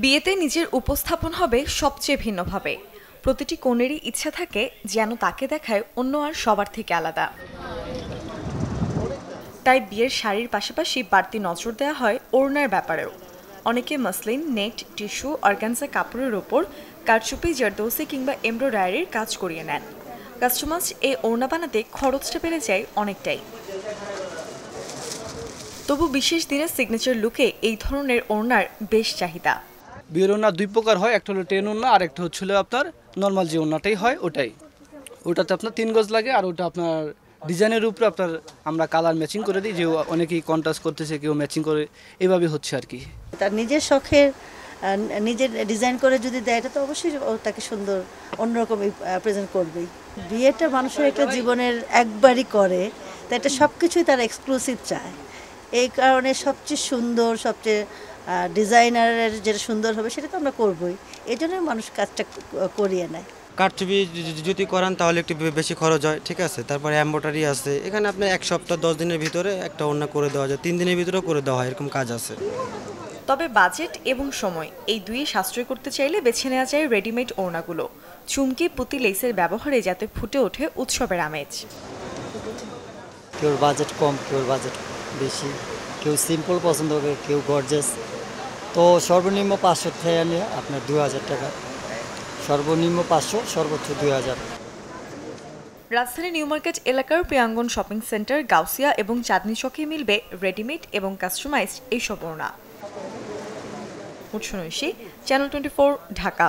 বিয়েতে নিজের উপস্থাপন হবে সবচেয়ে ভিন্নভাবে। প্রতিটি কনেরই ইচ্ছা থাকে যেন তাকে দেখায় অন্য আর সবার থেকে আলাদা। তাই বিয়ের শাড়ির পাশাপাশি বাড়তি নজর দেওয়া হয় ওড়নার ব্যাপারেও। অনেকে মসলিন, নেট, টিস্যু, অর্গানজা কাপড়ের ওপর কারচুপি, জারদৌসি কিংবা এমব্রয়ডারির কাজ করিয়ে নেন। কাস্টমাইজড এই ওড়না বানাতে খরচটা বেড়ে যায় অনেকটাই। তবু বিশেষ দিনের সিগনেচার লুকে এই ধরনের ওড়নার বেশ চাহিদা। বিয়ের ওড়না দুই প্রকার হয়, একটা হলো টেন ওড়না আর একটা হচ্ছিল আপনার নর্মাল যে ওড়নাটাই হয় ওটাতে আপনার 3 গজ লাগে। আর ওটা আপনার ডিজাইনের উপরে আপনার আমরা কালার ম্যাচিং করে দিই, যে অনেকেই কন্ট্রাস্ট করতেছে, কেউ ম্যাচিং করে, এইভাবে হচ্ছে আর কি। তার নিজের শখের নিজের ডিজাইন করে যদি দেয়, এটা তো অবশ্যই তাকে সুন্দর অন্যরকম প্রেজেন্ট করবেই। বিয়েটা মানুষের একটা জীবনের একবারই করে, তাই এটা সব কিছুই তারা এক্সক্লুসিভ চায়। এই কারণে সবচেয়ে সুন্দর, সবচেয়ে ডিজাইনারের যেটা সুন্দর হবে সেটা তো আমরা করবই। এই জন্য মানুষ কাজটা করিয়ে নেয়। কারচুপি যদি করান তাহলে একটু বেশি খরচ হয়, ঠিক আছে। তারপরে এমব্রয়ডারি আছে, এখানে আপনি 1 সপ্তাহ 10 দিনের ভিতরে একটা ওড়না করে দেওয়া যায়, 3 দিনের ভিতরেও করে দেওয়া হয়, এরকম কাজ আছে। তবে বাজেট এবং সময় এই দুই সাশ্রয় করতে চাইলে বেছে নেওয়া যায় রেডিমেড ওড়নাগুলো। চুমকি, পুঁতি, লেসের ব্যবহারে যাতে ফুটে ওঠে উৎসবের আমেজ। কেউ বাজেট কম, কেউ বাজেট বেশি, কেউ সিম্পল পছন্দ করে, কেউ গর্জাস। তো সর্বনিম্ন 500 থেকে নিয়ে আপনার 2000 টাকা, সর্বনিম্ন 500, সর্বোচ্চ 2000। রাজধানী নিউ মার্কেট এলাকার প্রিয়াঙ্গন শপিং সেন্টার, গাউসিয়া এবং চাঁদনী চকে মিলবে রেডিমেড এবং কাস্টমাইজড এইসব ওড়না। চ্যানেল 24, ঢাকা।